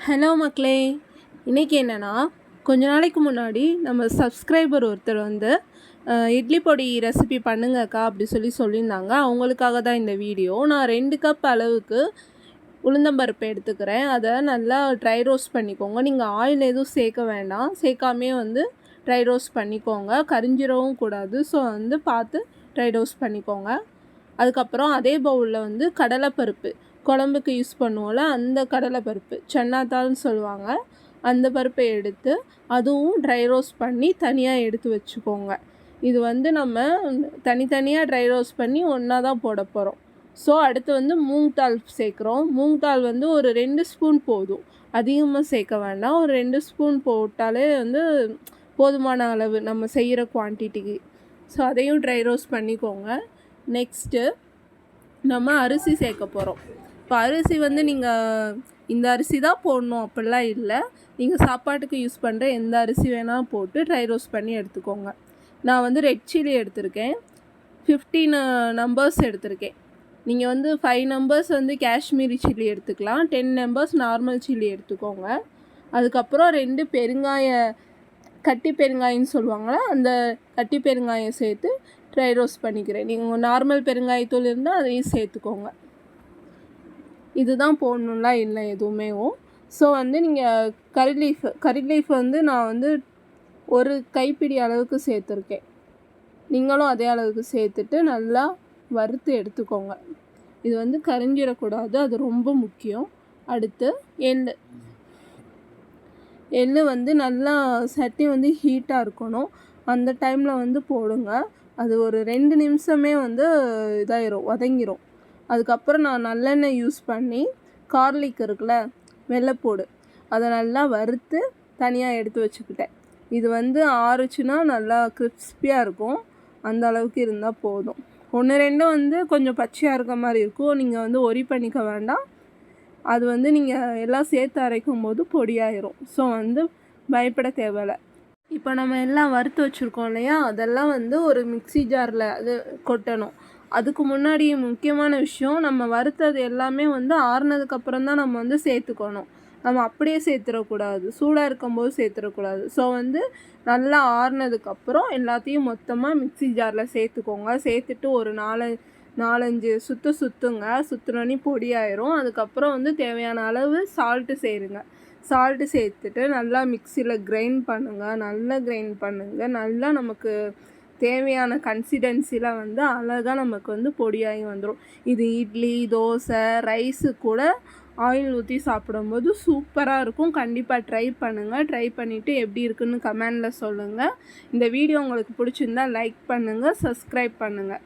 Hello மக்களே, இன்றைக்கி என்னென்னா கொஞ்ச நாளைக்கு முன்னாடி நம்ம சப்ஸ்கிரைபர் ஒருத்தர் வந்து இட்லி பொடி ரெசிபி பண்ணுங்கக்கா அப்படி சொல்லியிருந்தாங்க. அவங்களுக்காக தான் இந்த வீடியோ. நான் 2 கப் அளவுக்கு உளுந்தம்பருப்பு எடுத்துக்கிறேன். அதை நல்லா ட்ரை ரோஸ்ட் பண்ணிக்கோங்க. நீங்கள் ஆயில் எதுவும் சேர்க்க வேண்டாம், சேர்க்காமே வந்து ட்ரை ரோஸ்ட் பண்ணிக்கோங்க. கரிஞ்சிடவும் கூடாது. ஸோ வந்து பார்த்து ட்ரை ரோஸ்ட் பண்ணிக்கோங்க. அதுக்கப்புறம் அதே பவுலில் வந்து கடலைப்பருப்பு, குழம்புக்கு யூஸ் பண்ணுவோம்ல அந்த கடலைப்பருப்பு, சன்னா தால்னு சொல்லுவாங்க, அந்த பருப்பை எடுத்து அதுவும் ட்ரை ரோஸ்ட் பண்ணி தனியாக எடுத்து வச்சுக்கோங்க. இது வந்து நம்ம தனித்தனியாக ட்ரை ரோஸ்ட் பண்ணி ஒன்றா தான் போட போகிறோம். ஸோ அடுத்து வந்து மூங் தால் சேர்க்குறோம். மூங் தால் வந்து ஒரு 2 ஸ்பூன் போதும், அதிகமாக சேர்க்க வேண்டாம். ஒரு 2 ஸ்பூன் போட்டாலே வந்து போதுமான அளவு நம்ம செய்கிற குவான்டிட்டிக்கு. ஸோ அதையும் ட்ரை ரோஸ்ட் பண்ணிக்கோங்க. நெக்ஸ்ட்டு நம்ம அரிசி சேர்க்க போகிறோம். இப்போ அரிசி வந்து நீங்கள் இந்த அரிசி தான் போடணும் அப்படிலாம் இல்லை, நீங்கள் சாப்பாட்டுக்கு யூஸ் பண்ணுற எந்த அரிசி வேணால் போட்டு ட்ரை ரோஸ்ட் பண்ணி எடுத்துக்கோங்க. நான் வந்து ரெட் சில்லி எடுத்திருக்கேன், 15 நம்பர்ஸ் எடுத்திருக்கேன். நீங்கள் வந்து 5 நம்பர்ஸ் வந்து காஷ்மீரி சில்லி எடுத்துக்கலாம், 10 நம்பர்ஸ் நார்மல் சில்லி எடுத்துக்கோங்க. அதுக்கப்புறம் 2 கட்டி பெருங்காயம்னு சொல்லுவாங்களா, அந்த கட்டி பெருங்காயம் சேர்த்து ட்ரை ரோஸ்ட் பண்ணிக்கிறேன். நீங்கள் நார்மல் பெருங்காயத்தூள் இருந்தால் அதையும் சேர்த்துக்கோங்க. இதுதான் போடணும்லாம் இல்லை எதுவுமே. ஸோ வந்து நீங்கள் கறி லீஃப் வந்து நான் வந்து ஒரு கைப்பிடி அளவுக்கு சேர்த்துருக்கேன். நீங்களும் அதே அளவுக்கு சேர்த்துட்டு நல்லா வறுத்து எடுத்துக்கோங்க. இது வந்து கரிஞ்சிடக்கூடாது, அது ரொம்ப முக்கியம். அடுத்து எள்ளு வந்து நல்லா சட்டி வந்து ஹீட்டாக இருக்கணும், அந்த டைமில் வந்து போடுங்க. அது ஒரு 2 நிமிஷமே வந்து இதாயிரும், வதங்கிரும். அதுக்கப்புறம் நான் நல்லெண்ணெய் யூஸ் பண்ணி கார்லிக் இருக்குல்ல, வெள்ளைப்பூடு, அதை நல்லா வறுத்து தனியாக எடுத்து வச்சுக்கிட்டேன். இது வந்து ஆறுச்சுன்னா நல்லா கிறிஸ்பியாக இருக்கும், அந்த அளவுக்கு இருந்தால் போதும். 1-2 வந்து கொஞ்சம் பச்சையாக இருக்க மாதிரி இருக்கும், நீங்கள் வந்து ஒரி பண்ணிக்க வேண்டாம். அது வந்து நீங்கள் எல்லாம் சேர்த்து அரைக்கும் போது பொடியாயிரும். ஸோ வந்து பயப்பட தேவையில்லை. இப்போ நம்ம எல்லாம் வறுத்து வச்சுருக்கோம் இல்லையா, அதெல்லாம் வந்து ஒரு மிக்ஸி ஜாரில் அது கொட்டணும். அதுக்கு முன்னாடி முக்கியமான விஷயம், நம்ம வறுத்தது எல்லாமே வந்து ஆறுனதுக்கப்புறம் தான் நம்ம வந்து சேர்த்துக்கணும். நம்ம அப்படியே சேர்த்துடக்கூடாது, சூடாக இருக்கும்போது சேர்த்துடக்கூடாது. ஸோ வந்து நல்லா ஆறுனதுக்கப்புறம் எல்லாத்தையும் மொத்தமாக மிக்ஸி ஜாரில் சேர்த்துக்கோங்க. சேர்த்துட்டு ஒரு 4-5 சுற்றுங்க. சுற்றுனோடனே பொடியாயிரும். அதுக்கப்புறம் வந்து தேவையான அளவு சால்ட்டு சேருங்க. சால்ட்டு சேர்த்துட்டு நல்லா மிக்சியில் கிரைண்ட் பண்ணுங்கள். நல்லா நமக்கு தேவையான கன்சிஸ்டன்சியில் வந்து அழகாக நமக்கு வந்து பொடியாகி வந்துடும். இது இட்லி, தோசை, ரைஸு கூட ஆயில் ஊற்றி சாப்பிடும்போது சூப்பராக இருக்கும். கண்டிப்பாக ட்ரை பண்ணுங்கள். ட்ரை பண்ணிவிட்டு எப்படி இருக்குன்னு கமெண்டில் சொல்லுங்கள். இந்த வீடியோ உங்களுக்கு பிடிச்சிருந்தா லைக் பண்ணுங்கள், சப்ஸ்கிரைப் பண்ணுங்கள்.